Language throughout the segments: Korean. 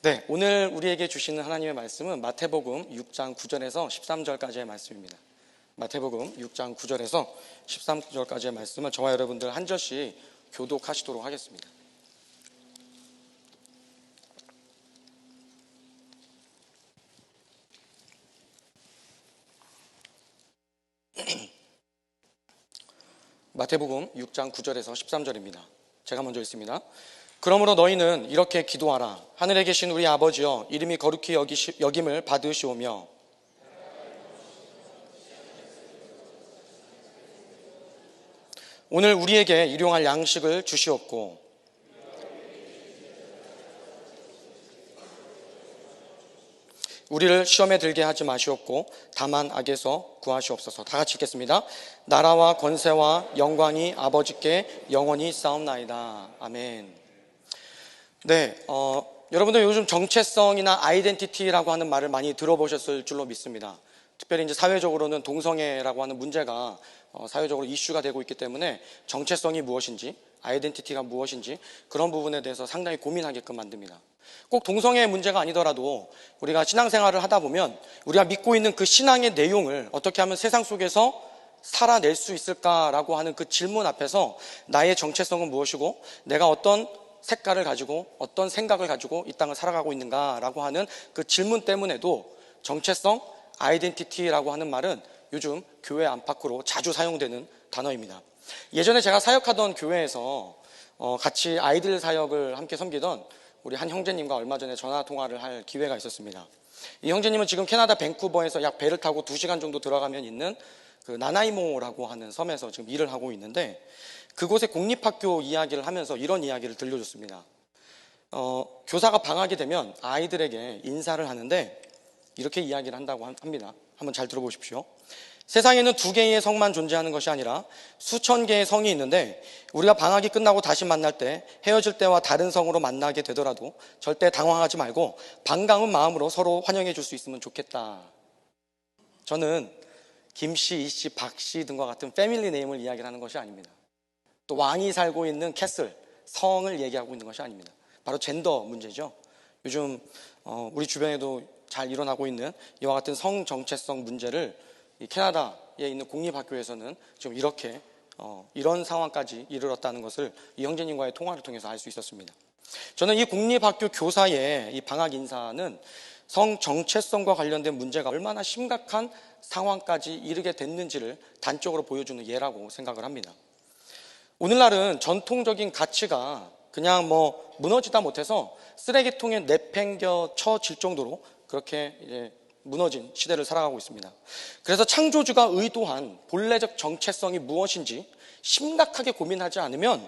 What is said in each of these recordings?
네, 오늘 우리에게 주시는 하나님의 말씀은 마태복음 6장 9절에서 13절까지의 말씀입니다. 마태복음 6장 9절에서 13절까지의 말씀을 저와 여러분들 한 절씩 교독하시도록 하겠습니다. 마태복음 6장 9절에서 13절입니다. 제가 먼저 읽습니다. 그러므로 너희는 이렇게 기도하라. 하늘에 계신 우리 아버지여, 이름이 거룩히 여김을 받으시오며 오늘 우리에게 일용할 양식을 주시옵고 우리를 시험에 들게 하지 마시옵고 다만 악에서 구하시옵소서. 다 같이 읽겠습니다. 나라와 권세와 영광이 아버지께 영원히 싸움나이다. 아멘. 네, 여러분들 요즘 정체성이나 아이덴티티라고 하는 말을 많이 들어보셨을 줄로 믿습니다. 특별히 이제 사회적으로는 동성애라고 하는 문제가 사회적으로 이슈가 되고 있기 때문에 정체성이 무엇인지, 아이덴티티가 무엇인지 그런 부분에 대해서 상당히 고민하게끔 만듭니다. 꼭 동성애의 문제가 아니더라도 우리가 신앙생활을 하다 보면 우리가 믿고 있는 그 신앙의 내용을 어떻게 하면 세상 속에서 살아낼 수 있을까라고 하는 그 질문 앞에서 나의 정체성은 무엇이고 내가 어떤 색깔을 가지고 어떤 생각을 가지고 이 땅을 살아가고 있는가라고 하는 그 질문 때문에도 정체성, 아이덴티티라고 하는 말은 요즘 교회 안팎으로 자주 사용되는 단어입니다. 예전에 제가 사역하던 교회에서 같이 아이들 사역을 함께 섬기던 우리 한 형제님과 얼마 전에 전화 통화를 할 기회가 있었습니다. 이 형제님은 지금 캐나다 밴쿠버에서 약 배를 타고 2시간 정도 들어가면 있는 그 나나이모라고 하는 섬에서 지금 일을 하고 있는데 그곳의 공립학교 이야기를 하면서 이런 이야기를 들려줬습니다. 교사가 방학이 되면 아이들에게 인사를 하는데 이렇게 이야기를 한다고 합니다. 한번 잘 들어보십시오. 세상에는 2개의 성만 존재하는 것이 아니라 수천 개의 성이 있는데 우리가 방학이 끝나고 다시 만날 때 헤어질 때와 다른 성으로 만나게 되더라도 절대 당황하지 말고 반가운 마음으로 서로 환영해 줄 수 있으면 좋겠다. 저는 김씨, 이씨, 박씨 등과 같은 패밀리 네임을 이야기하는 것이 아닙니다. 또 왕이 살고 있는 캐슬, 성을 얘기하고 있는 것이 아닙니다. 바로 젠더 문제죠. 요즘 우리 주변에도 잘 일어나고 있는 이와 같은 성 정체성 문제를 이 캐나다에 있는 공립학교에서는 지금 이렇게 이런 상황까지 이르렀다는 것을 이 형제님과의 통화를 통해서 알 수 있었습니다. 저는 이 공립학교 교사의 이 방학 인사는 성 정체성과 관련된 문제가 얼마나 심각한 상황까지 이르게 됐는지를 단적으로 보여주는 예라고 생각을 합니다. 오늘날은 전통적인 가치가 그냥 무너지다 못해서 쓰레기통에 내팽겨 쳐질 정도로 그렇게 이제 무너진 시대를 살아가고 있습니다. 그래서 창조주가 의도한 본래적 정체성이 무엇인지 심각하게 고민하지 않으면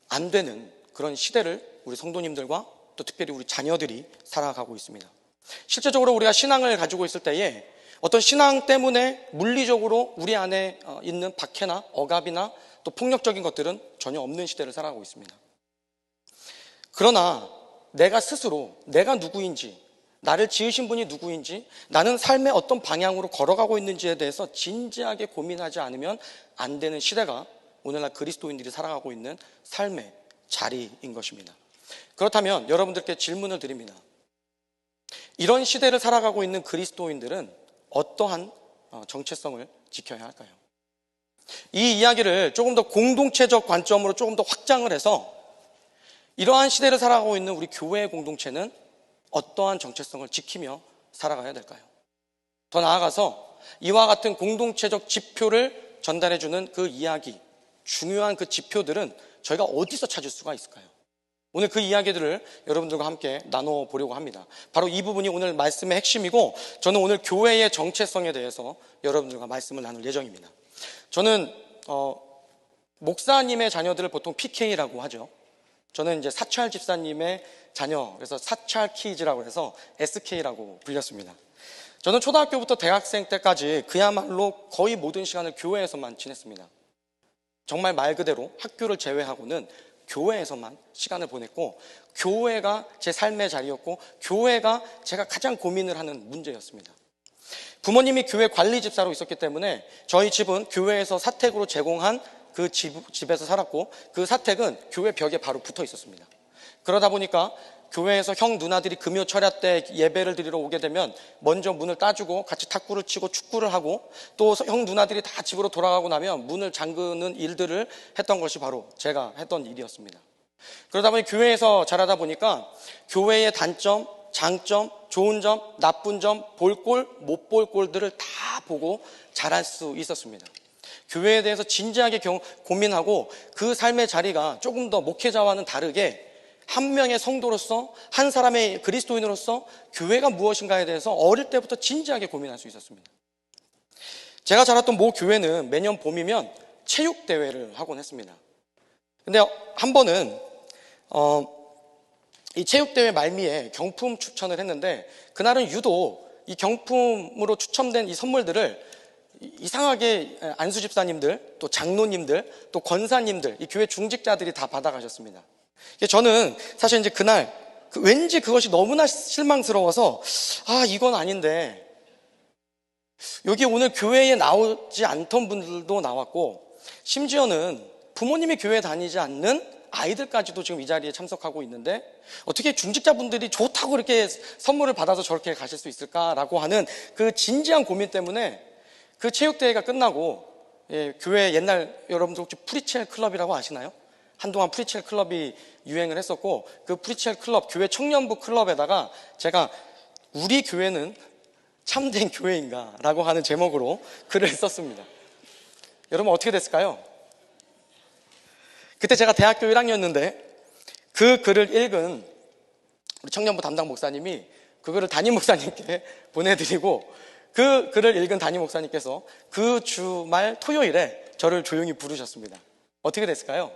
안 되는 그런 시대를 우리 성도님들과 또 특별히 우리 자녀들이 살아가고 있습니다. 실제적으로 우리가 신앙을 가지고 있을 때에 어떤 신앙 때문에 물리적으로 우리 안에 있는 박해나 억압이나 또 폭력적인 것들은 전혀 없는 시대를 살아가고 있습니다. 그러나 내가 스스로 내가 누구인지, 나를 지으신 분이 누구인지, 나는 삶의 어떤 방향으로 걸어가고 있는지에 대해서 진지하게 고민하지 않으면 안 되는 시대가 오늘날 그리스도인들이 살아가고 있는 삶의 자리인 것입니다. 그렇다면 여러분들께 질문을 드립니다. 이런 시대를 살아가고 있는 그리스도인들은 어떠한 정체성을 지켜야 할까요? 이 이야기를 조금 더 공동체적 관점으로 조금 더 확장을 해서 이러한 시대를 살아가고 있는 우리 교회의 공동체는 어떠한 정체성을 지키며 살아가야 될까요? 더 나아가서 이와 같은 공동체적 지표를 전달해주는 그 이야기, 중요한 그 지표들은 저희가 어디서 찾을 수가 있을까요? 오늘 그 이야기들을 여러분들과 함께 나눠보려고 합니다. 바로 이 부분이 오늘 말씀의 핵심이고 저는 오늘 교회의 정체성에 대해서 여러분들과 말씀을 나눌 예정입니다. 저는 목사님의 자녀들을 보통 PK라고 하죠. 저는 이제 사찰 집사님의 자녀, 그래서 사찰 키즈라고 해서 SK라고 불렸습니다. 저는 초등학교부터 대학생 때까지 그야말로 거의 모든 시간을 교회에서만 지냈습니다. 정말 말 그대로 학교를 제외하고는 교회에서만 시간을 보냈고 교회가 제 삶의 자리였고 교회가 제가 가장 고민을 하는 문제였습니다. 부모님이 교회 관리 집사로 있었기 때문에 저희 집은 교회에서 사택으로 제공한 그 집에서 살았고 그 사택은 교회 벽에 바로 붙어 있었습니다. 그러다 보니까 교회에서 형 누나들이 금요 철야 때 예배를 드리러 오게 되면 먼저 문을 따주고 같이 탁구를 치고 축구를 하고, 또 형 누나들이 다 집으로 돌아가고 나면 문을 잠그는 일들을 했던 것이 바로 제가 했던 일이었습니다. 그러다 보니 교회에서 자라다 보니까 교회의 단점, 장점, 좋은 점, 나쁜 점, 볼 꼴, 못 볼 꼴들을 다 보고 자랄 수 있었습니다. 교회에 대해서 진지하게 고민하고 그 삶의 자리가 조금 더 목회자와는 다르게 한 명의 성도로서, 한 사람의 그리스도인으로서 교회가 무엇인가에 대해서 어릴 때부터 진지하게 고민할 수 있었습니다. 제가 자랐던 모 교회는 매년 봄이면 체육대회를 하곤 했습니다. 근데 한 번은 이 체육대회 말미에 경품 추천을 했는데, 그날은 유독 이 경품으로 추첨된 이 선물들을 이상하게 안수 집사님들, 또 장로님들, 또 권사님들, 이 교회 중직자들이 다 받아가셨습니다. 저는 사실 이제 그날 왠지 그것이 너무나 실망스러워서, 이건 아닌데, 여기 오늘 교회에 나오지 않던 분들도 나왔고, 심지어는 부모님이 교회 다니지 않는 아이들까지도 지금 이 자리에 참석하고 있는데, 어떻게 중직자분들이 좋다고 이렇게 선물을 받아서 저렇게 가실 수 있을까라고 하는 그 진지한 고민 때문에 그 체육대회가 끝나고, 교회 옛날, 여러분들 혹시 프리첼 클럽이라고 아시나요? 한동안 프리첼 클럽이 유행을 했었고, 그 프리첼 클럽, 교회 청년부 클럽에다가 제가 우리 교회는 참된 교회인가 라고 하는 제목으로 글을 썼습니다. 여러분 어떻게 됐을까요? 그때 제가 대학교 1학년이었는데 그 글을 읽은 우리 청년부 담당 목사님이 그 글을 담임 목사님께 보내드리고, 그 글을 읽은 담임 목사님께서 그 주말 토요일에 저를 조용히 부르셨습니다. 어떻게 됐을까요?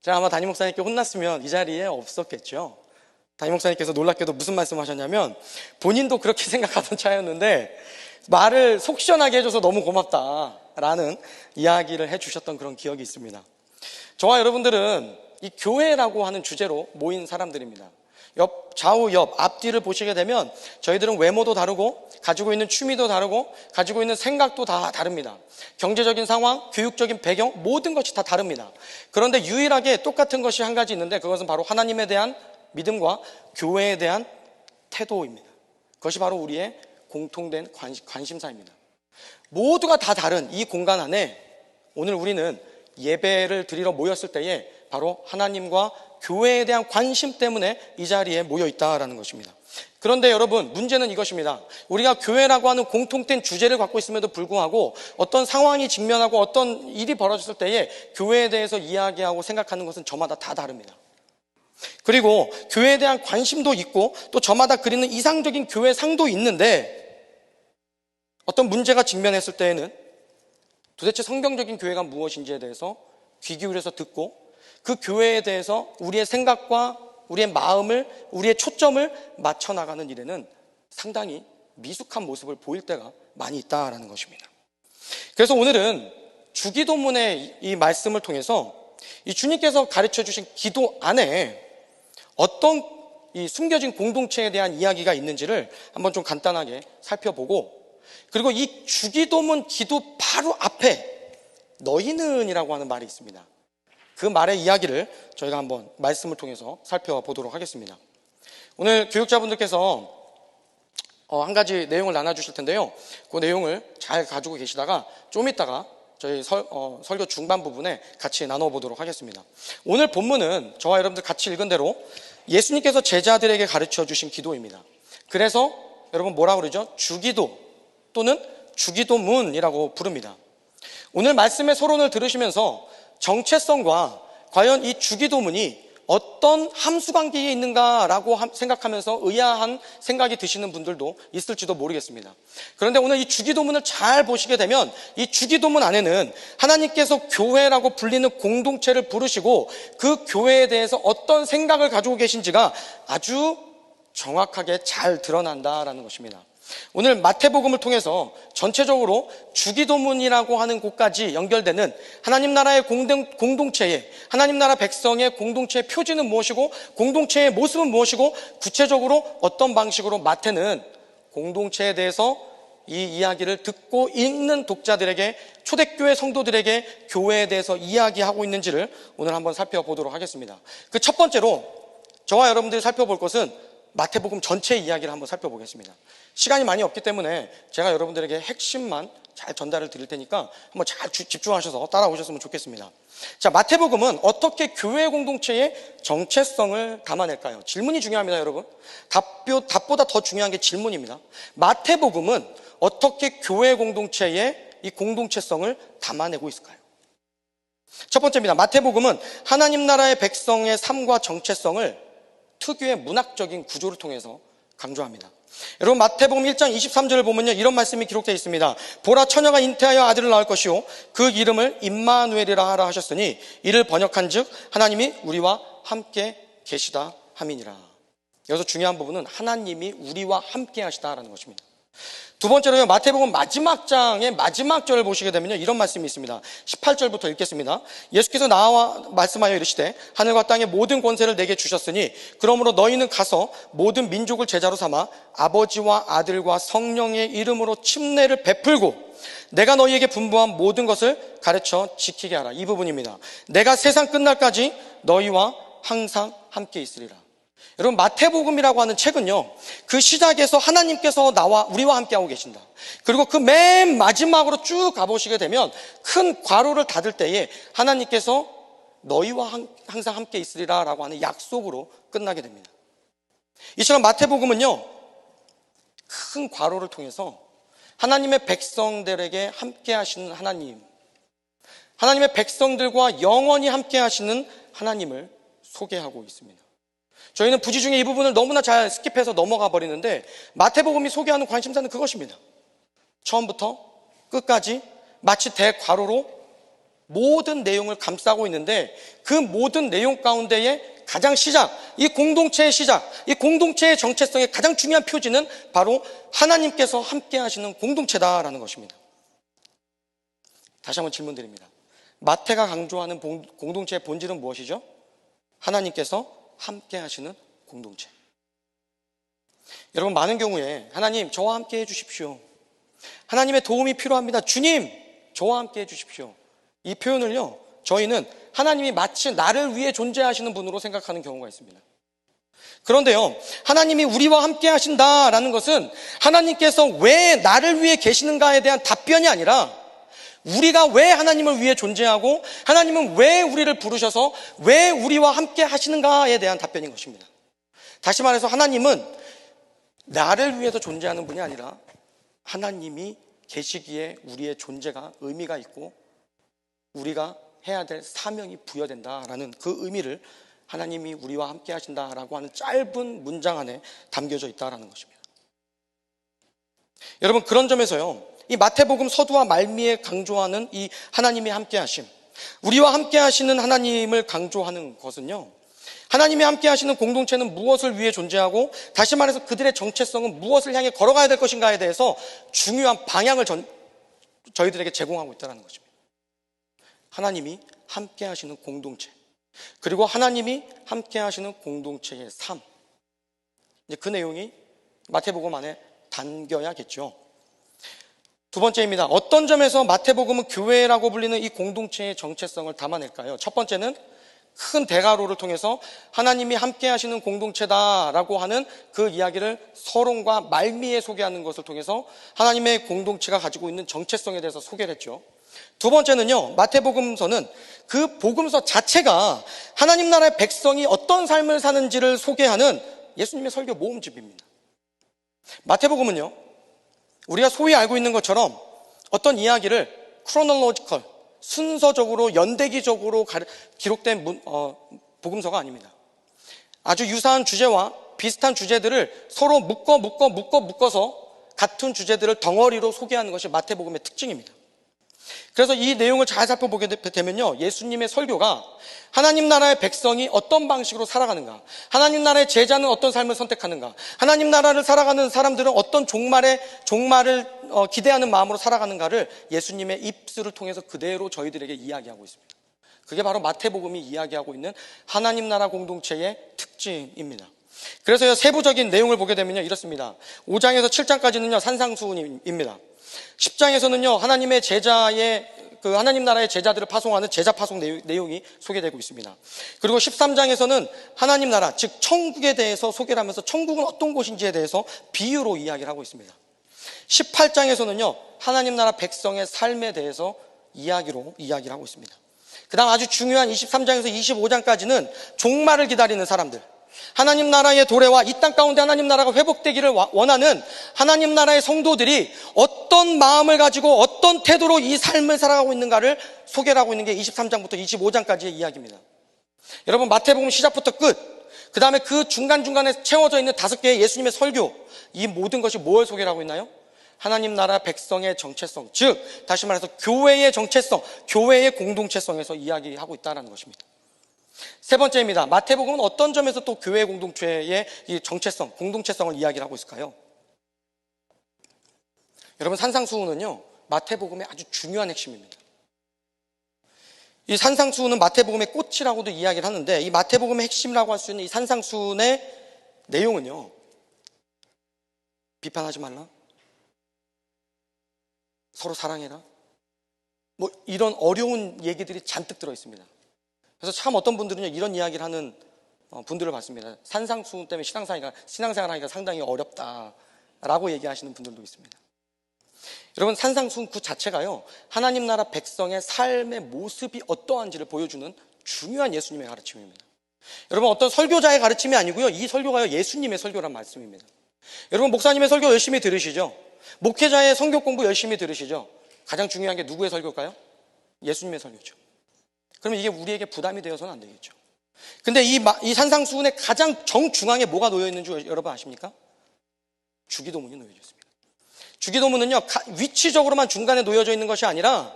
제가 아마 담임 목사님께 혼났으면 이 자리에 없었겠죠. 담임 목사님께서 놀랍게도 무슨 말씀을 하셨냐면, 본인도 그렇게 생각하던 차였는데 말을 속 시원하게 해줘서 너무 고맙다라는 이야기를 해주셨던 그런 기억이 있습니다. 저와 여러분들은 이 교회라고 하는 주제로 모인 사람들입니다. 좌우 옆 앞뒤를 보시게 되면 저희들은 외모도 다르고, 가지고 있는 취미도 다르고, 가지고 있는 생각도 다 다릅니다. 경제적인 상황, 교육적인 배경, 모든 것이 다 다릅니다. 그런데 유일하게 똑같은 것이 한 가지 있는데, 그것은 바로 하나님에 대한 믿음과 교회에 대한 태도입니다. 그것이 바로 우리의 공통된 관심사입니다. 모두가 다 다른 이 공간 안에 오늘 우리는 예배를 드리러 모였을 때에 바로 하나님과 교회에 대한 관심 때문에 이 자리에 모여 있다라는 것입니다. 그런데 여러분, 문제는 이것입니다. 우리가 교회라고 하는 공통된 주제를 갖고 있음에도 불구하고 어떤 상황이 직면하고 어떤 일이 벌어졌을 때에 교회에 대해서 이야기하고 생각하는 것은 저마다 다 다릅니다. 그리고 교회에 대한 관심도 있고, 또 저마다 그리는 이상적인 교회상도 있는데, 어떤 문제가 직면했을 때에는 도대체 성경적인 교회가 무엇인지에 대해서 귀 기울여서 듣고, 그 교회에 대해서 우리의 생각과 우리의 마음을, 우리의 초점을 맞춰나가는 일에는 상당히 미숙한 모습을 보일 때가 많이 있다라는 것입니다. 그래서 오늘은 주기도문의 이 말씀을 통해서 이 주님께서 가르쳐 주신 기도 안에 어떤 이 숨겨진 공동체에 대한 이야기가 있는지를 한번 좀 간단하게 살펴보고, 그리고 이 주기도문 기도 바로 앞에 너희는 이라고 하는 말이 있습니다. 그 말의 이야기를 저희가 한번 말씀을 통해서 살펴보도록 하겠습니다. 오늘 교육자분들께서 한 가지 내용을 나눠주실 텐데요. 그 내용을 잘 가지고 계시다가 좀 이따가 저희 설교 중반 부분에 같이 나눠보도록 하겠습니다. 오늘 본문은 저와 여러분들 같이 읽은 대로 예수님께서 제자들에게 가르쳐 주신 기도입니다. 그래서 여러분 뭐라고 그러죠? 주기도 또는 주기도문이라고 부릅니다. 오늘 말씀의 서론을 들으시면서 정체성과 과연 이 주기도문이 어떤 함수관계에 있는가라고 생각하면서 의아한 생각이 드시는 분들도 있을지도 모르겠습니다. 그런데 오늘 이 주기도문을 잘 보시게 되면 이 주기도문 안에는 하나님께서 교회라고 불리는 공동체를 부르시고 그 교회에 대해서 어떤 생각을 가지고 계신지가 아주 정확하게 잘 드러난다라는 것입니다. 오늘 마태복음을 통해서 전체적으로 주기도문이라고 하는 곳까지 연결되는 하나님 나라의 공동체의, 하나님 나라 백성의 공동체의 표지는 무엇이고, 공동체의 모습은 무엇이고, 구체적으로 어떤 방식으로 마태는 공동체에 대해서 이 이야기를 듣고 읽는 독자들에게, 초대교회 성도들에게 교회에 대해서 이야기하고 있는지를 오늘 한번 살펴보도록 하겠습니다. 그 첫 번째로 저와 여러분들이 살펴볼 것은 마태복음 전체 이야기를 한번 살펴보겠습니다. 시간이 많이 없기 때문에 제가 여러분들에게 핵심만 잘 전달을 드릴 테니까 한번 잘 집중하셔서 따라오셨으면 좋겠습니다. 자, 마태복음은 어떻게 교회 공동체의 정체성을 담아낼까요? 질문이 중요합니다, 여러분. 답보다 더 중요한 게 질문입니다. 마태복음은 어떻게 교회 공동체의 이 공동체성을 담아내고 있을까요? 첫 번째입니다. 마태복음은 하나님 나라의 백성의 삶과 정체성을 특유의 문학적인 구조를 통해서 강조합니다. 여러분, 마태복음 1장 23절을 보면요, 이런 말씀이 기록되어 있습니다. 보라, 처녀가 잉태하여 아들을 낳을 것이요 그 이름을 임마누엘이라 하라 하셨으니 이를 번역한즉 하나님이 우리와 함께 계시다 함이니라. 여기서 중요한 부분은 하나님이 우리와 함께 하시다라는 것입니다. 두 번째로요, 마태복음 마지막 장의 마지막 절을 보시게 되면요, 이런 말씀이 있습니다. 18절부터 읽겠습니다. 예수께서 나와 말씀하여 이르시되 하늘과 땅의 모든 권세를 내게 주셨으니 그러므로 너희는 가서 모든 민족을 제자로 삼아 아버지와 아들과 성령의 이름으로 침례를 베풀고 내가 너희에게 분부한 모든 것을 가르쳐 지키게 하라. 이 부분입니다. 내가 세상 끝날까지 너희와 항상 함께 있으리라. 여러분, 마태복음이라고 하는 책은요, 그 시작에서 하나님께서 우리와 함께하고 계신다. 그리고 그 맨 마지막으로 쭉 가보시게 되면 큰 괄호를 닫을 때에 하나님께서 너희와 항상 함께 있으리라 라고 하는 약속으로 끝나게 됩니다. 이처럼 마태복음은요, 큰 괄호를 통해서 하나님의 백성들에게 함께 하시는 하나님, 하나님의 백성들과 영원히 함께 하시는 하나님을 소개하고 있습니다. 저희는 부지 중에 이 부분을 너무나 잘 스킵해서 넘어가 버리는데 마태복음이 소개하는 관심사는 그것입니다. 처음부터 끝까지 마치 대괄호로 모든 내용을 감싸고 있는데 그 모든 내용 가운데에 가장 시작, 이 공동체의 시작, 이 공동체의 정체성의 가장 중요한 표지는 바로 하나님께서 함께 하시는 공동체다라는 것입니다. 다시 한번 질문 드립니다. 마태가 강조하는 공동체의 본질은 무엇이죠? 하나님께서 함께 하시는 공동체. 여러분, 많은 경우에 하나님 저와 함께 해주십시오, 하나님의 도움이 필요합니다, 주님 저와 함께 해주십시오, 이 표현을요, 저희는 하나님이 마치 나를 위해 존재하시는 분으로 생각하는 경우가 있습니다. 그런데요, 하나님이 우리와 함께 하신다라는 것은 하나님께서 왜 나를 위해 계시는가에 대한 답변이 아니라 우리가 왜 하나님을 위해 존재하고 하나님은 왜 우리를 부르셔서 왜 우리와 함께 하시는가에 대한 답변인 것입니다. 다시 말해서 하나님은 나를 위해서 존재하는 분이 아니라 하나님이 계시기에 우리의 존재가 의미가 있고 우리가 해야 될 사명이 부여된다라는 그 의미를 하나님이 우리와 함께 하신다라고 하는 짧은 문장 안에 담겨져 있다라는 것입니다. 여러분, 그런 점에서요, 이 마태복음 서두와 말미에 강조하는 이 하나님이 함께 하심, 우리와 함께 하시는 하나님을 강조하는 것은요, 하나님이 함께 하시는 공동체는 무엇을 위해 존재하고 다시 말해서 그들의 정체성은 무엇을 향해 걸어가야 될 것인가에 대해서 중요한 방향을 저희들에게 제공하고 있다는 것입니다. 하나님이 함께 하시는 공동체, 그리고 하나님이 함께 하시는 공동체의 삶, 이제 그 내용이 마태복음 안에 담겨야겠죠. 두 번째입니다. 어떤 점에서 마태복음은 교회라고 불리는 이 공동체의 정체성을 담아낼까요? 첫 번째는 큰 대괄호를 통해서 하나님이 함께 하시는 공동체다라고 하는 그 이야기를 서론과 말미에 소개하는 것을 통해서 하나님의 공동체가 가지고 있는 정체성에 대해서 소개를 했죠. 두 번째는요, 마태복음서는 그 복음서 자체가 하나님 나라의 백성이 어떤 삶을 사는지를 소개하는 예수님의 설교 모음집입니다. 마태복음은요, 우리가 소위 알고 있는 것처럼 어떤 이야기를 크로놀로지컬, 순서적으로 연대기적으로 기록된 복음서가 아닙니다. 아주 유사한 주제와 비슷한 주제들을 서로 묶어서 같은 주제들을 덩어리로 소개하는 것이 마태복음의 특징입니다. 그래서 이 내용을 잘 살펴보게 되면요, 예수님의 설교가 하나님 나라의 백성이 어떤 방식으로 살아가는가, 하나님 나라의 제자는 어떤 삶을 선택하는가, 하나님 나라를 살아가는 사람들은 어떤 종말을 기대하는 마음으로 살아가는가를 예수님의 입술을 통해서 그대로 저희들에게 이야기하고 있습니다. 그게 바로 마태복음이 이야기하고 있는 하나님 나라 공동체의 특징입니다. 그래서 세부적인 내용을 보게 되면요, 이렇습니다. 5장에서 7장까지는요 산상수훈입니다. 10장에서는요 하나님의 제자의 하나님 나라의 제자들을 파송하는 제자 파송 내용이 소개되고 있습니다. 그리고 13장에서는 하나님 나라, 즉 천국에 대해서 소개를 하면서 천국은 어떤 곳인지에 대해서 비유로 이야기를 하고 있습니다. 18장에서는요, 하나님 나라 백성의 삶에 대해서 이야기를 하고 있습니다. 그 다음 아주 중요한 23장에서 25장까지는 종말을 기다리는 사람들, 하나님 나라의 도래와 이 땅 가운데 하나님 나라가 회복되기를 원하는 하나님 나라의 성도들이 어떤 마음을 가지고 어떤 태도로 이 삶을 살아가고 있는가를 소개를 하고 있는 게 23장부터 25장까지의 이야기입니다. 여러분, 마태복음 시작부터 끝, 그 다음에 그 중간중간에 채워져 있는 5개의 예수님의 설교, 이 모든 것이 뭘 소개를 하고 있나요? 하나님 나라 백성의 정체성, 즉 다시 말해서 교회의 정체성, 교회의 공동체성에서 이야기하고 있다는 것입니다. 세 번째입니다. 마태복음은 어떤 점에서 또 교회 공동체의 이 정체성, 공동체성을 이야기를 하고 있을까요? 여러분, 산상수훈은요, 마태복음의 아주 중요한 핵심입니다. 이 산상수훈은 마태복음의 꽃이라고도 이야기를 하는데, 이 마태복음의 핵심이라고 할 수 있는 이 산상수훈의 내용은요, 비판하지 말라, 서로 사랑해라, 뭐 이런 어려운 얘기들이 잔뜩 들어있습니다. 그래서 참 어떤 분들은요, 이런 이야기를 하는 분들을 봤습니다. 산상수훈 때문에 신앙생활 하기가 상당히 어렵다라고 얘기하시는 분들도 있습니다. 여러분, 산상수훈 그 자체가요, 하나님 나라 백성의 삶의 모습이 어떠한지를 보여주는 중요한 예수님의 가르침입니다. 여러분, 어떤 설교자의 가르침이 아니고요, 이 설교가요, 예수님의 설교란 말씀입니다. 여러분, 목사님의 설교 열심히 들으시죠? 목회자의 성경 공부 열심히 들으시죠? 가장 중요한 게 누구의 설교일까요? 예수님의 설교죠. 그러면 이게 우리에게 부담이 되어서는 안 되겠죠. 근데 이 산상수훈의 가장 정중앙에 뭐가 놓여 있는 줄 여러분 아십니까? 주기도문이 놓여져 있습니다. 주기도문은요, 위치적으로만 중간에 놓여져 있는 것이 아니라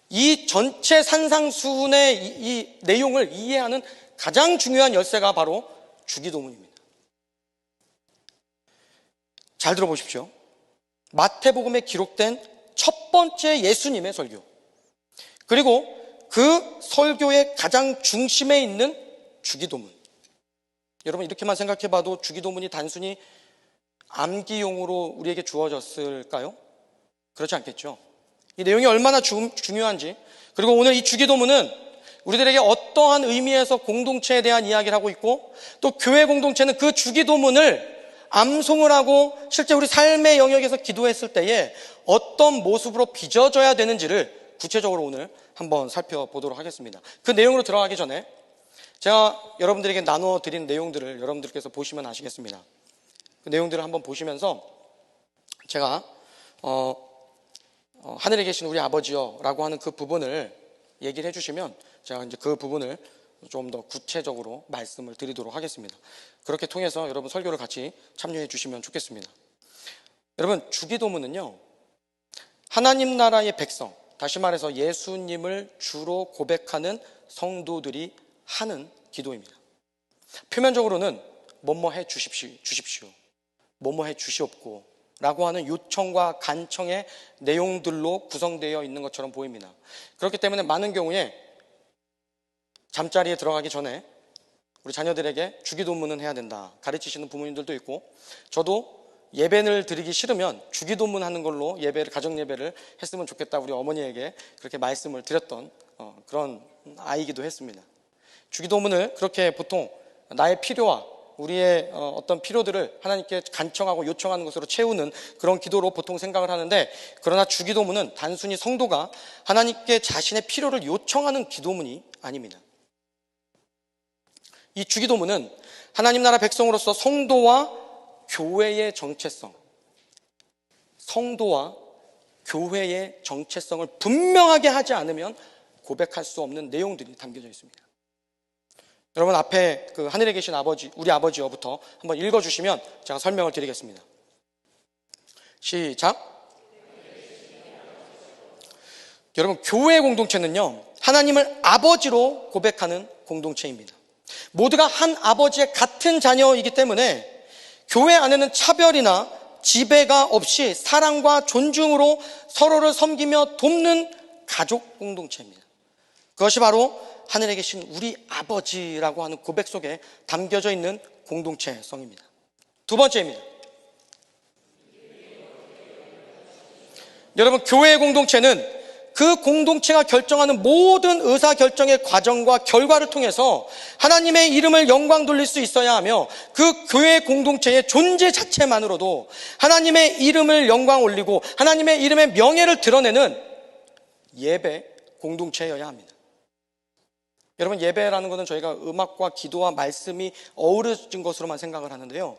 이 전체 산상수훈의 이 내용을 이해하는 가장 중요한 열쇠가 바로 주기도문입니다. 잘 들어보십시오. 마태복음에 기록된 첫 번째 예수님의 설교, 그리고 그 설교의 가장 중심에 있는 주기도문. 여러분, 이렇게만 생각해 봐도 주기도문이 단순히 암기용으로 우리에게 주어졌을까요? 그렇지 않겠죠. 이 내용이 얼마나 중요한지, 그리고 오늘 이 주기도문은 우리들에게 어떠한 의미에서 공동체에 대한 이야기를 하고 있고, 또 교회 공동체는 그 주기도문을 암송을 하고 실제 우리 삶의 영역에서 기도했을 때에 어떤 모습으로 빚어져야 되는지를 구체적으로 오늘 한번 살펴보도록 하겠습니다. 그 내용으로 들어가기 전에 제가 여러분들에게 나누어 드린 내용들을 여러분들께서 보시면 아시겠습니다. 그 내용들을 한번 보시면서 제가 하늘에 계신 우리 아버지여 라고 하는 그 부분을 얘기를 해주시면 제가 이제 그 부분을 좀 더 구체적으로 말씀을 드리도록 하겠습니다. 그렇게 통해서 여러분 설교를 같이 참여해 주시면 좋겠습니다. 여러분, 주기도문은요, 하나님 나라의 백성, 다시 말해서 예수님을 주로 고백하는 성도들이 하는 기도입니다. 표면적으로는 뭐뭐 해 주십시오, 뭐뭐 해 주시옵고 라고 하는 요청과 간청의 내용들로 구성되어 있는 것처럼 보입니다. 그렇기 때문에 많은 경우에 잠자리에 들어가기 전에 우리 자녀들에게 주기도문은 해야 된다 가르치시는 부모님들도 있고, 저도 예배를 드리기 싫으면 주기도문 하는 걸로 가정 예배를 했으면 좋겠다 우리 어머니에게 그렇게 말씀을 드렸던 그런 아이기도 했습니다. 주기도문을 그렇게 보통 나의 필요와 우리의 어떤 필요들을 하나님께 간청하고 요청하는 것으로 채우는 그런 기도로 보통 생각을 하는데, 그러나 주기도문은 단순히 성도가 하나님께 자신의 필요를 요청하는 기도문이 아닙니다. 이 주기도문은 하나님 나라 백성으로서 성도와 교회의 정체성, 성도와 교회의 정체성을 분명하게 하지 않으면 고백할 수 없는 내용들이 담겨져 있습니다. 여러분, 앞에 그 하늘에 계신 아버지, 우리 아버지여부터 한번 읽어주시면 제가 설명을 드리겠습니다. 시작. 여러분, 교회 공동체는요, 하나님을 아버지로 고백하는 공동체입니다. 모두가 한 아버지의 같은 자녀이기 때문에 교회 안에는 차별이나 지배가 없이 사랑과 존중으로 서로를 섬기며 돕는 가족 공동체입니다. 그것이 바로 하늘에 계신 우리 아버지라고 하는 고백 속에 담겨져 있는 공동체성입니다. 두 번째입니다. 여러분, 교회의 공동체는 그 공동체가 결정하는 모든 의사결정의 과정과 결과를 통해서 하나님의 이름을 영광 돌릴 수 있어야 하며, 그 교회 공동체의 존재 자체만으로도 하나님의 이름을 영광 올리고 하나님의 이름의 명예를 드러내는 예배 공동체여야 합니다. 여러분, 예배라는 것은 저희가 음악과 기도와 말씀이 어우러진 것으로만 생각을 하는데요,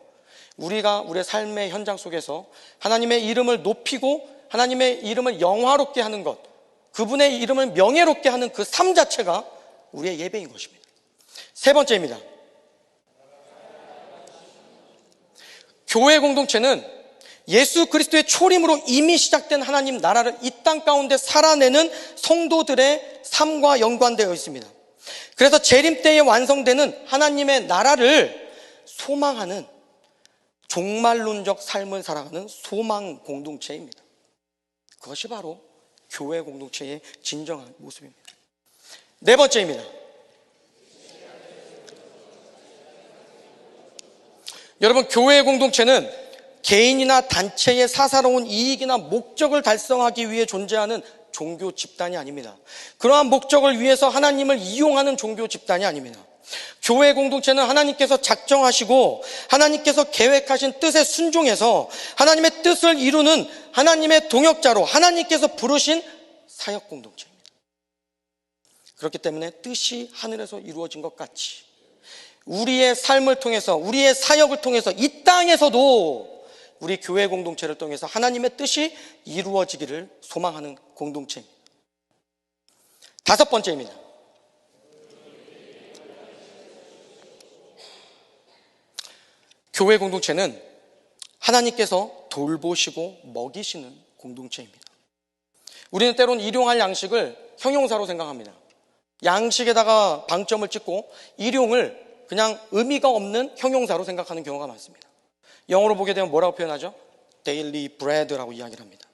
우리가 우리의 삶의 현장 속에서 하나님의 이름을 높이고 하나님의 이름을 영화롭게 하는 것, 그분의 이름을 명예롭게 하는 그 삶 자체가 우리의 예배인 것입니다. 세 번째입니다. 교회 공동체는 예수 그리스도의 초림으로 이미 시작된 하나님 나라를 이 땅 가운데 살아내는 성도들의 삶과 연관되어 있습니다. 그래서 재림 때에 완성되는 하나님의 나라를 소망하는 종말론적 삶을 살아가는 소망 공동체입니다. 그것이 바로 교회 공동체의 진정한 모습입니다. 네 번째입니다. 여러분, 교회 공동체는 개인이나 단체의 사사로운 이익이나 목적을 달성하기 위해 존재하는 종교 집단이 아닙니다. 그러한 목적을 위해서 하나님을 이용하는 종교 집단이 아닙니다. 교회 공동체는 하나님께서 작정하시고 하나님께서 계획하신 뜻에 순종해서 하나님의 뜻을 이루는 하나님의 동역자로 하나님께서 부르신 사역 공동체입니다. 그렇기 때문에 뜻이 하늘에서 이루어진 것 같이 우리의 삶을 통해서, 우리의 사역을 통해서 이 땅에서도 우리 교회 공동체를 통해서 하나님의 뜻이 이루어지기를 소망하는 공동체입니다. 다섯 번째입니다. 교회 공동체는 하나님께서 돌보시고 먹이시는 공동체입니다. 우리는 때론 일용할 양식을 형용사로 생각합니다. 양식에다가 방점을 찍고 일용을 그냥 의미가 없는 형용사로 생각하는 경우가 많습니다. 영어로 보게 되면 뭐라고 표현하죠? daily bread라고 이야기를 합니다.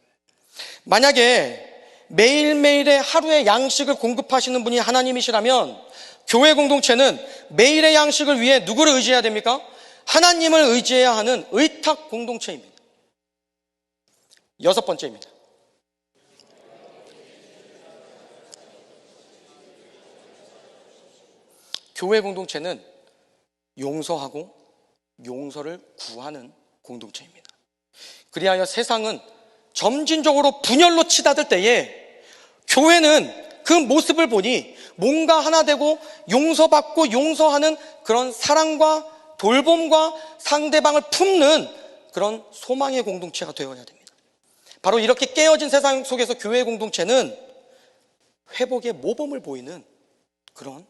만약에 매일매일의 하루의 양식을 공급하시는 분이 하나님이시라면 교회 공동체는 매일의 양식을 위해 누구를 의지해야 됩니까? 하나님을 의지해야 하는 의탁 공동체입니다. 여섯 번째입니다. 교회 공동체는 용서하고 용서를 구하는 공동체입니다. 그리하여 세상은 점진적으로 분열로 치닫을 때에 교회는 그 모습을 보니 뭔가 하나 되고 용서받고 용서하는 그런 사랑과 돌봄과 상대방을 품는 그런 소망의 공동체가 되어야 됩니다. 바로 이렇게 깨어진 세상 속에서 교회 공동체는 회복의 모범을 보이는 그런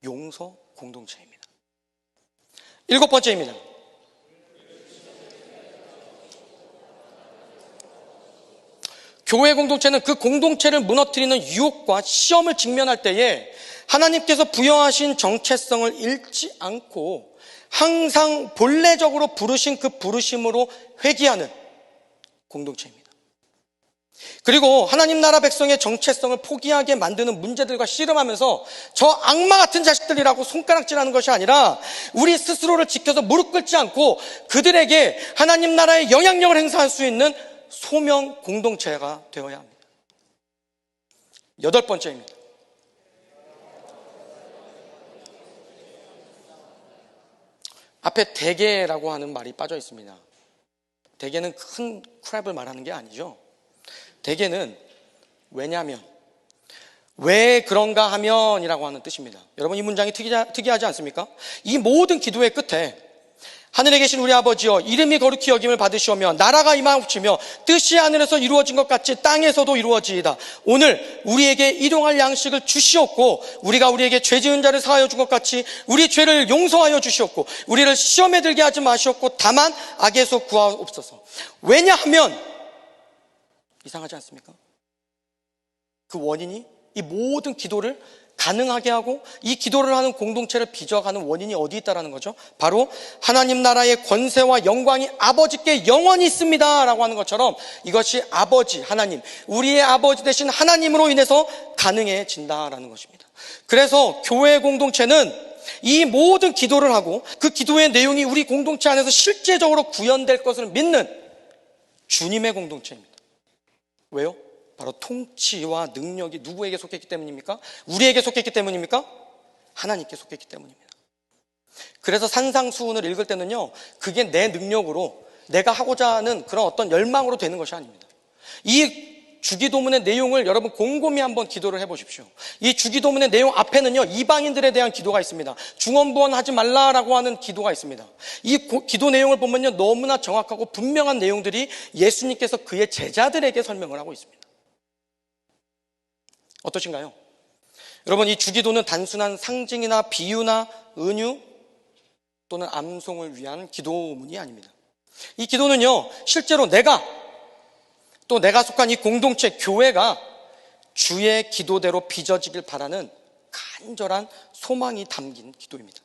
용서 공동체입니다. 일곱 번째입니다. 교회 공동체는 그 공동체를 무너뜨리는 유혹과 시험을 직면할 때에 하나님께서 부여하신 정체성을 잃지 않고 항상 본래적으로 부르신 그 부르심으로 회귀하는 공동체입니다. 그리고 하나님 나라 백성의 정체성을 포기하게 만드는 문제들과 씨름하면서 저 악마 같은 자식들이라고 손가락질하는 것이 아니라 우리 스스로를 지켜서 무릎 꿇지 않고 그들에게 하나님 나라의 영향력을 행사할 수 있는 소명 공동체가 되어야 합니다. 여덟 번째입니다. 앞에 대개라고 하는 말이 빠져 있습니다. 대개는 큰 크랩을 말하는 게 아니죠. 대개는 왜냐면, 왜 그런가 하면 이라고 하는 뜻입니다. 여러분, 이 문장이 특이하지 않습니까? 이 모든 기도의 끝에 하늘에 계신 우리 아버지여 이름이 거룩히 여김을 받으시오며 나라가 임하옵시며 뜻이 하늘에서 이루어진 것 같이 땅에서도 이루어지이다. 오늘 우리에게 일용할 양식을 주시옵고 우리가 우리에게 죄 지은 자를 사하여 준 것 같이 우리 죄를 용서하여 주시옵고 우리를 시험에 들게 하지 마시옵고 다만 악에서 구하옵소서. 왜냐하면, 이상하지 않습니까? 그 원인이 이 모든 기도를 가능하게 하고 이 기도를 하는 공동체를 빚어가는 원인이 어디 있다라는 거죠? 바로 하나님 나라의 권세와 영광이 아버지께 영원히 있습니다 라고 하는 것처럼 이것이 아버지 하나님, 우리의 아버지 되신 하나님으로 인해서 가능해진다라는 것입니다. 그래서 교회 공동체는 이 모든 기도를 하고 그 기도의 내용이 우리 공동체 안에서 실제적으로 구현될 것을 믿는 주님의 공동체입니다. 왜요? 바로 통치와 능력이 누구에게 속했기 때문입니까? 우리에게 속했기 때문입니까? 하나님께 속했기 때문입니다. 그래서 산상수훈을 읽을 때는요, 그게 내 능력으로 내가 하고자 하는 그런 어떤 열망으로 되는 것이 아닙니다. 이 주기도문의 내용을 여러분 곰곰이 한번 기도를 해보십시오. 이 주기도문의 내용 앞에는요, 이방인들에 대한 기도가 있습니다. 중언부언하지 말라라고 하는 기도가 있습니다. 이 기도 내용을 보면요, 너무나 정확하고 분명한 내용들이 예수님께서 그의 제자들에게 설명을 하고 있습니다. 어떠신가요? 여러분, 이 주기도는 단순한 상징이나 비유나 은유 또는 암송을 위한 기도문이 아닙니다. 이 기도는요, 실제로 내가 속한 이 공동체, 교회가 주의 기도대로 빚어지길 바라는 간절한 소망이 담긴 기도입니다.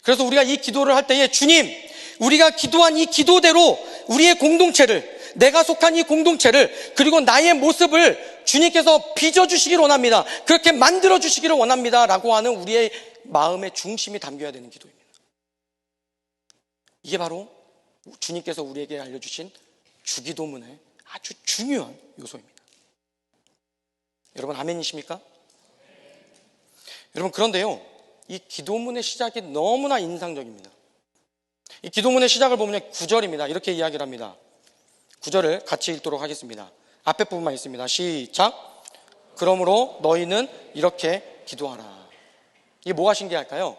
그래서 우리가 이 기도를 할 때에 주님, 우리가 기도한 이 기도대로 우리의 공동체를, 내가 속한 이 공동체를, 그리고 나의 모습을 주님께서 빚어주시길 원합니다. 그렇게 만들어주시기를 원합니다. 라고 하는 우리의 마음의 중심이 담겨야 되는 기도입니다. 이게 바로 주님께서 우리에게 알려주신 주기도문의 아주 중요한 요소입니다. 여러분, 아멘이십니까? 여러분, 그런데요, 이 기도문의 시작이 너무나 인상적입니다. 이 기도문의 시작을 보면 9절입니다. 이렇게 이야기를 합니다. 9절을 같이 읽도록 하겠습니다. 앞에 부분만 있습니다. 시작. 그러므로 너희는 이렇게 기도하라. 이게 뭐가 신기할까요?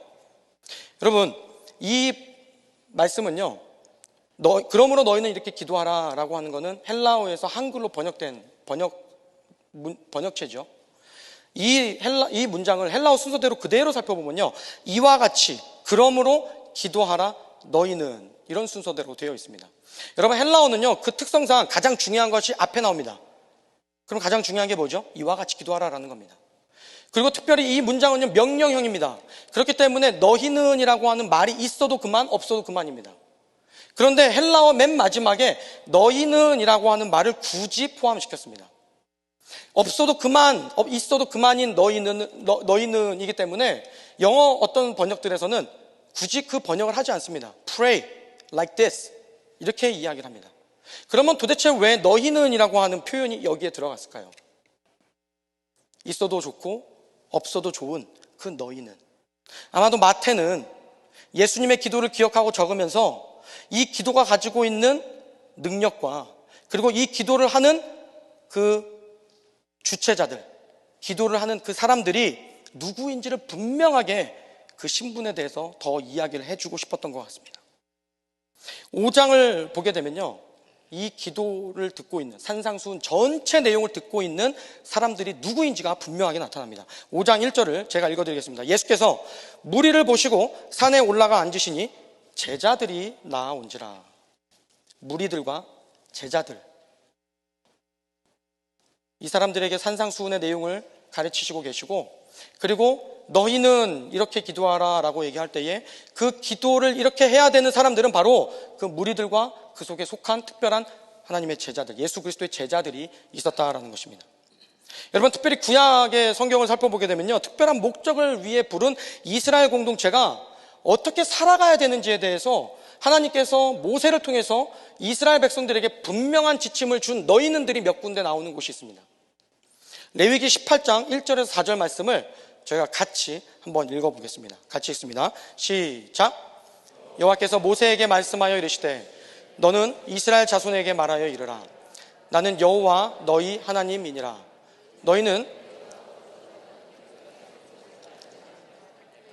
여러분, 이 말씀은요, 그러므로 너희는 이렇게 기도하라 라고 하는 것은 헬라어에서 한글로 번역된 번역체죠. 이 문장을 헬라어 순서대로 그대로 살펴보면요, 이와 같이 그러므로 기도하라 너희는, 이런 순서대로 되어 있습니다. 여러분, 헬라어는요, 그 특성상 가장 중요한 것이 앞에 나옵니다. 그럼 가장 중요한 게 뭐죠? 이와 같이 기도하라 라는 겁니다. 그리고 특별히 이 문장은요, 명령형입니다. 그렇기 때문에 너희는 이라고 하는 말이 있어도 그만, 없어도 그만입니다. 그런데 헬라어 맨 마지막에 너희는 이라고 하는 말을 굳이 포함시켰습니다. 없어도 그만, 있어도 그만인 너희는이기 때문에 영어 어떤 번역들에서는 굳이 그 번역을 하지 않습니다. Pray like this, 이렇게 이야기를 합니다. 그러면 도대체 왜 너희는 이라고 하는 표현이 여기에 들어갔을까요? 있어도 좋고 없어도 좋은 그 너희는, 아마도 마태는 예수님의 기도를 기억하고 적으면서 이 기도가 가지고 있는 능력과, 그리고 이 기도를 하는 그 주체자들, 기도를 하는 그 사람들이 누구인지를 분명하게 그 신분에 대해서 더 이야기를 해주고 싶었던 것 같습니다. 5장을 보게 되면요, 이 기도를 듣고 있는, 산상수훈 전체 내용을 듣고 있는 사람들이 누구인지가 분명하게 나타납니다. 5장 1절을 제가 읽어드리겠습니다. 예수께서 무리를 보시고 산에 올라가 앉으시니 제자들이 나아온지라. 무리들과 제자들, 이 사람들에게 산상수훈의 내용을 가르치시고 계시고, 그리고 너희는 이렇게 기도하라 라고 얘기할 때에 그 기도를 이렇게 해야 되는 사람들은 바로 그 무리들과 그 속에 속한 특별한 하나님의 제자들, 예수 그리스도의 제자들이 있었다라는 것입니다. 여러분, 특별히 구약의 성경을 살펴보게 되면요, 특별한 목적을 위해 부른 이스라엘 공동체가 어떻게 살아가야 되는지에 대해서 하나님께서 모세를 통해서 이스라엘 백성들에게 분명한 지침을 준 너희는들이 몇 군데 나오는 곳이 있습니다. 레위기 18장 1절에서 4절 말씀을 저희가 같이 한번 읽어보겠습니다. 같이 읽습니다. 시작. 여호와께서 모세에게 말씀하여 이르시되 너는 이스라엘 자손에게 말하여 이르라. 나는 여호와 너희 하나님이니라. 너희는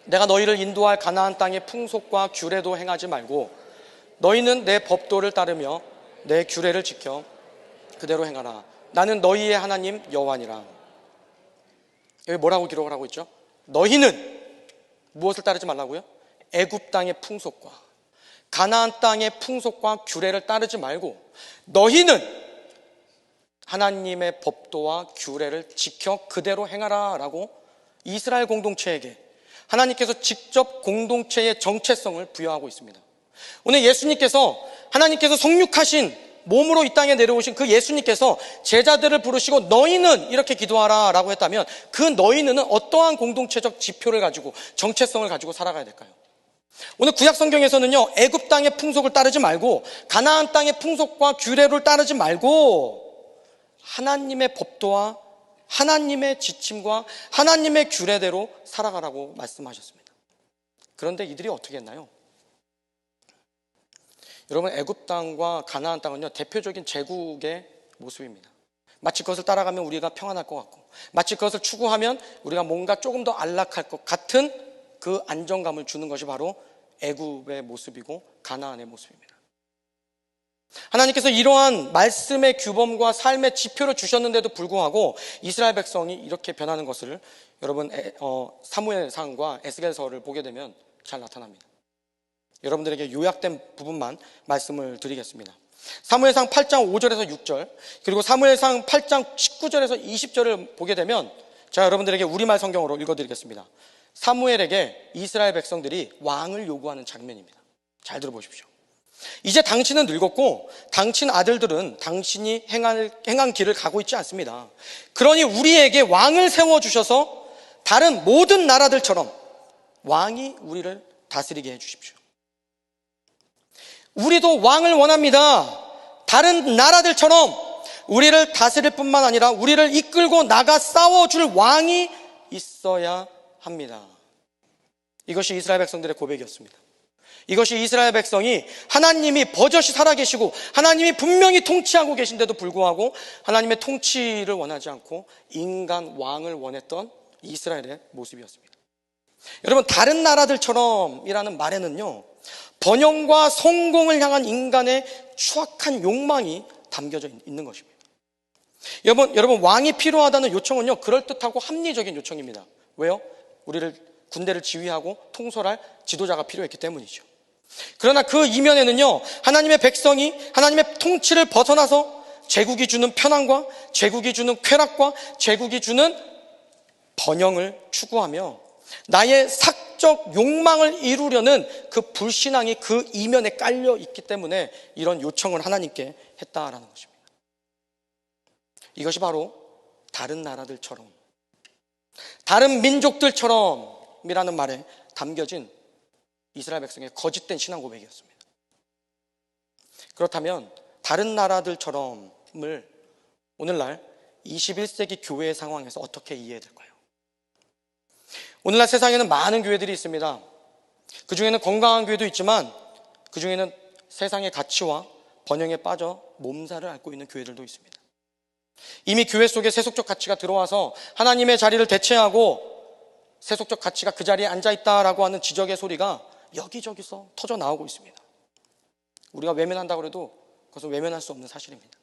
내가 너희를 인도할 가나안 땅의 풍속과 규례도 행하지 말고 너희는 내 법도를 따르며 내 규례를 지켜 그대로 행하라. 나는 너희의 하나님 여호와니라. 여기 뭐라고 기록을 하고 있죠? 너희는 무엇을 따르지 말라고요? 애굽 땅의 풍속과 가나안 땅의 풍속과 규례를 따르지 말고 너희는 하나님의 법도와 규례를 지켜 그대로 행하라 라고 이스라엘 공동체에게 하나님께서 직접 공동체의 정체성을 부여하고 있습니다. 오늘 예수님께서, 하나님께서 성육하신 몸으로 이 땅에 내려오신 그 예수님께서 제자들을 부르시고 너희는 이렇게 기도하라 라고 했다면 그 너희는 어떠한 공동체적 지표를 가지고 정체성을 가지고 살아가야 될까요? 오늘 구약 성경에서는요, 애굽 땅의 풍속을 따르지 말고 가나안 땅의 풍속과 규례를 따르지 말고 하나님의 법도와 하나님의 지침과 하나님의 규례대로 살아가라고 말씀하셨습니다. 그런데 이들이 어떻게 했나요? 여러분, 애굽 땅과 가나안 땅은요, 대표적인 제국의 모습입니다. 마치 그것을 따라가면 우리가 평안할 것 같고, 마치 그것을 추구하면 우리가 뭔가 조금 더 안락할 것 같은 그 안정감을 주는 것이 바로 애굽의 모습이고 가나안의 모습입니다. 하나님께서 이러한 말씀의 규범과 삶의 지표를 주셨는데도 불구하고 이스라엘 백성이 이렇게 변하는 것을 여러분 사무엘상과 에스겔서를 보게 되면 잘 나타납니다. 여러분들에게 요약된 부분만 말씀을 드리겠습니다. 사무엘상 8장 5절에서 6절, 그리고 사무엘상 8장 19절에서 20절을 보게 되면 제가 여러분들에게 우리말 성경으로 읽어드리겠습니다. 사무엘에게 이스라엘 백성들이 왕을 요구하는 장면입니다. 잘 들어보십시오. 이제 당신은 늙었고 당신 아들들은 당신이 행한 길을 가고 있지 않습니다. 그러니 우리에게 왕을 세워주셔서 다른 모든 나라들처럼 왕이 우리를 다스리게 해주십시오. 우리도 왕을 원합니다. 다른 나라들처럼 우리를 다스릴 뿐만 아니라 우리를 이끌고 나가 싸워줄 왕이 있어야 합니다. 이것이 이스라엘 백성들의 고백이었습니다. 이것이 이스라엘 백성이 하나님이 버젓이 살아계시고 하나님이 분명히 통치하고 계신데도 불구하고 하나님의 통치를 원하지 않고 인간 왕을 원했던 이스라엘의 모습이었습니다. 여러분, 다른 나라들처럼이라는 말에는요, 번영과 성공을 향한 인간의 추악한 욕망이 담겨져 있는 것입니다. 여러분, 왕이 필요하다는 요청은요, 그럴듯하고 합리적인 요청입니다. 왜요? 군대를 지휘하고 통솔할 지도자가 필요했기 때문이죠. 그러나 그 이면에는요, 하나님의 백성이 하나님의 통치를 벗어나서 제국이 주는 편안과 제국이 주는 쾌락과 제국이 주는 번영을 추구하며 나의 사적 욕망을 이루려는 그 불신앙이 그 이면에 깔려 있기 때문에 이런 요청을 하나님께 했다라는 것입니다. 이것이 바로 다른 나라들처럼, 다른 민족들처럼이라는 말에 담겨진 이스라엘 백성의 거짓된 신앙 고백이었습니다. 그렇다면 다른 나라들처럼을 오늘날 21세기 교회의 상황에서 어떻게 이해해야 될까요? 오늘날 세상에는 많은 교회들이 있습니다. 그 중에는 건강한 교회도 있지만 그 중에는 세상의 가치와 번영에 빠져 몸살을 앓고 있는 교회들도 있습니다. 이미 교회 속에 세속적 가치가 들어와서 하나님의 자리를 대체하고 세속적 가치가 그 자리에 앉아있다라고 하는 지적의 소리가 여기저기서 터져 나오고 있습니다. 우리가 외면한다고 해도 그것은 외면할 수 없는 사실입니다.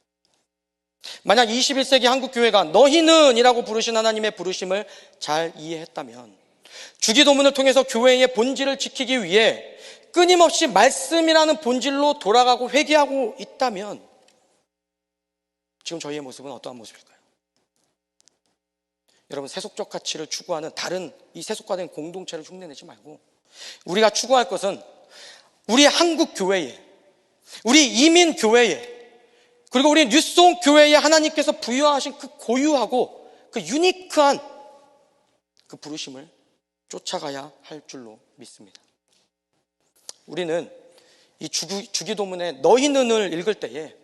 만약 21세기 한국교회가 너희는 이라고 부르신 하나님의 부르심을 잘 이해했다면, 주기도문을 통해서 교회의 본질을 지키기 위해 끊임없이 말씀이라는 본질로 돌아가고 회개하고 있다면 지금 저희의 모습은 어떠한 모습일까요? 여러분, 세속적 가치를 추구하는 다른 이 세속화된 공동체를 흉내내지 말고 우리가 추구할 것은 우리 한국교회에, 우리 이민교회에, 그리고 우리 뉴송 교회에 하나님께서 부여하신 그 고유하고 그 유니크한 그 부르심을 쫓아가야 할 줄로 믿습니다. 우리는 이 주기도문의 너희는을 읽을 때에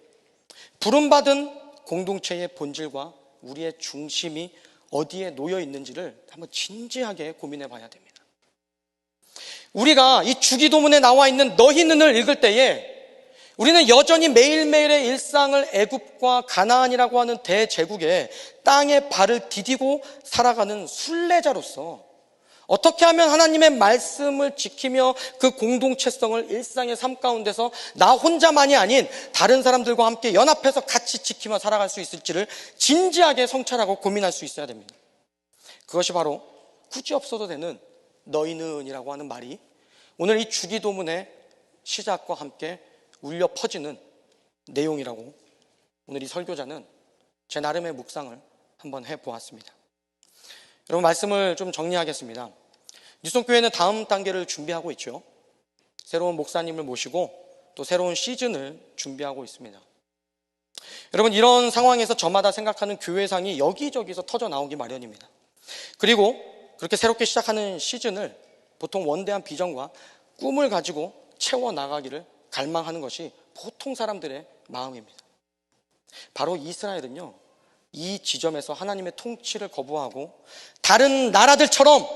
부름받은 공동체의 본질과 우리의 중심이 어디에 놓여 있는지를 한번 진지하게 고민해 봐야 됩니다. 우리가 이 주기도문에 나와 있는 너희는을 읽을 때에 우리는 여전히 매일매일의 일상을 애굽과 가나안이라고 하는 대제국에 땅에 발을 디디고 살아가는 순례자로서 어떻게 하면 하나님의 말씀을 지키며 그 공동체성을 일상의 삶 가운데서 나 혼자만이 아닌 다른 사람들과 함께 연합해서 같이 지키며 살아갈 수 있을지를 진지하게 성찰하고 고민할 수 있어야 됩니다. 그것이 바로 굳이 없어도 되는 너희는이라고 하는 말이 오늘 이 주기도문의 시작과 함께 울려 퍼지는 내용이라고 오늘 이 설교자는 제 나름의 묵상을 한번 해보았습니다. 여러분, 말씀을 좀 정리하겠습니다. 뉴송교회는 다음 단계를 준비하고 있죠. 새로운 목사님을 모시고 또 새로운 시즌을 준비하고 있습니다. 여러분, 이런 상황에서 저마다 생각하는 교회상이 여기저기서 터져 나오기 마련입니다. 그리고 그렇게 새롭게 시작하는 시즌을 보통 원대한 비전과 꿈을 가지고 채워나가기를 갈망하는 것이 보통 사람들의 마음입니다. 바로 이스라엘은요, 이 지점에서 하나님의 통치를 거부하고 다른 나라들처럼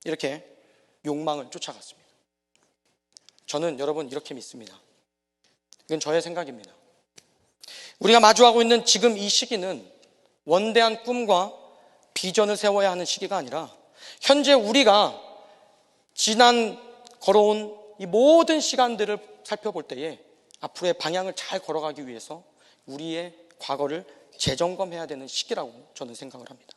이렇게 욕망을 쫓아갔습니다. 저는 여러분 이렇게 믿습니다. 이건 저의 생각입니다. 우리가 마주하고 있는 지금 이 시기는 원대한 꿈과 비전을 세워야 하는 시기가 아니라 현재 우리가 지난 걸어온 이 모든 시간들을 살펴볼 때에 앞으로의 방향을 잘 걸어가기 위해서 우리의 과거를 재점검해야 되는 시기라고 저는 생각을 합니다.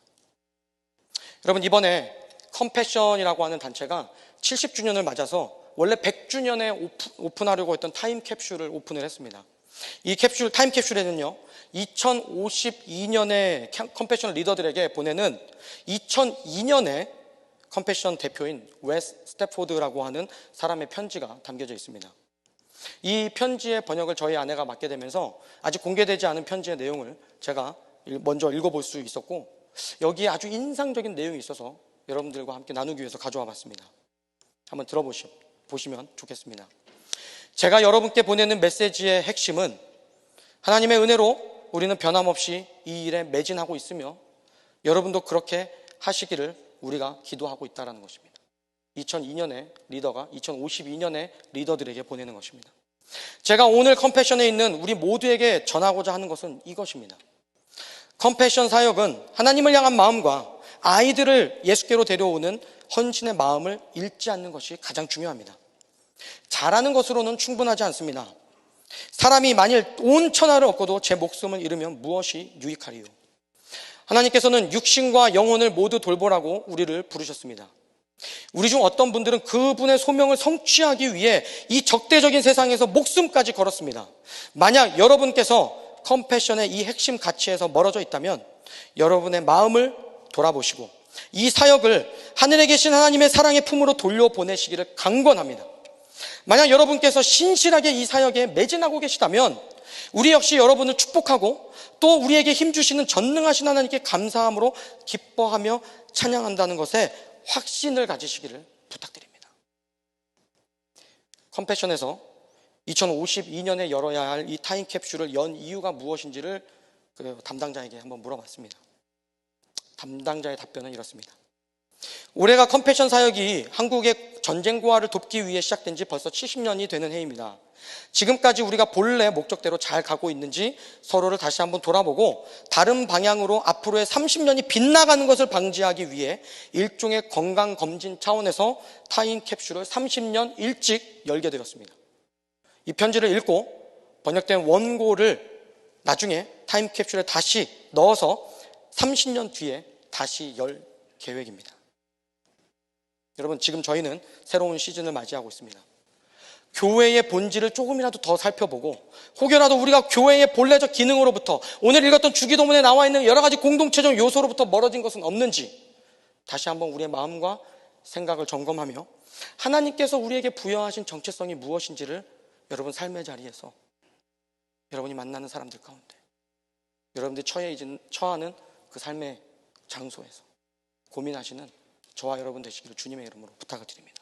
여러분, 이번에 컴패션이라고 하는 단체가 70주년을 맞아서 원래 100주년에 오픈하려고 했던 타임캡슐을 오픈을 했습니다. 이 타임캡슐에는요 2052년에 컴패션 리더들에게 보내는 2002년에 컴패션 대표인 웨스 스태포드라고 하는 사람의 편지가 담겨져 있습니다. 이 편지의 번역을 저희 아내가 맡게 되면서 아직 공개되지 않은 편지의 내용을 제가 먼저 읽어볼 수 있었고, 여기에 아주 인상적인 내용이 있어서 여러분들과 함께 나누기 위해서 가져와 봤습니다. 한번 들어보시면 좋겠습니다. 제가 여러분께 보내는 메시지의 핵심은 하나님의 은혜로 우리는 변함없이 이 일에 매진하고 있으며 여러분도 그렇게 하시기를 우리가 기도하고 있다는 것입니다. 2002년의 리더가 2052년의 리더들에게 보내는 것입니다. 제가 오늘 컴패션에 있는 우리 모두에게 전하고자 하는 것은 이것입니다. 컴패션 사역은 하나님을 향한 마음과 아이들을 예수께로 데려오는 헌신의 마음을 잃지 않는 것이 가장 중요합니다. 잘하는 것으로는 충분하지 않습니다. 사람이 만일 온 천하를 얻고도 제 목숨을 잃으면 무엇이 유익하리요? 하나님께서는 육신과 영혼을 모두 돌보라고 우리를 부르셨습니다. 우리 중 어떤 분들은 그분의 소명을 성취하기 위해 이 적대적인 세상에서 목숨까지 걸었습니다. 만약 여러분께서 컴패션의 이 핵심 가치에서 멀어져 있다면 여러분의 마음을 돌아보시고 이 사역을 하늘에 계신 하나님의 사랑의 품으로 돌려보내시기를 강권합니다. 만약 여러분께서 신실하게 이 사역에 매진하고 계시다면 우리 역시 여러분을 축복하고 또 우리에게 힘주시는 전능하신 하나님께 감사함으로 기뻐하며 찬양한다는 것에 확신을 가지시기를 부탁드립니다. 컴패션에서 2052년에 열어야 할 이 타임캡슐을 연 이유가 무엇인지를 그 담당자에게 한번 물어봤습니다. 담당자의 답변은 이렇습니다. 올해가 컴패션 사역이 한국의 전쟁 고아를 돕기 위해 시작된 지 벌써 70년이 되는 해입니다. 지금까지 우리가 본래 목적대로 잘 가고 있는지 서로를 다시 한번 돌아보고 다른 방향으로 앞으로의 30년이 빗나가는 것을 방지하기 위해 일종의 건강검진 차원에서 타임캡슐을 30년 일찍 열게 되었습니다. 이 편지를 읽고 번역된 원고를 나중에 타임캡슐에 다시 넣어서 30년 뒤에 다시 열 계획입니다. 여러분, 지금 저희는 새로운 시즌을 맞이하고 있습니다. 교회의 본질을 조금이라도 더 살펴보고 혹여라도 우리가 교회의 본래적 기능으로부터 오늘 읽었던 주기도문에 나와 있는 여러 가지 공동체적 요소로부터 멀어진 것은 없는지 다시 한번 우리의 마음과 생각을 점검하며 하나님께서 우리에게 부여하신 정체성이 무엇인지를 여러분 삶의 자리에서 여러분이 만나는 사람들 가운데 여러분들이 처하는 그 삶의 장소에서 고민하시는 저와 여러분 되시기를 주님의 이름으로 부탁을 드립니다.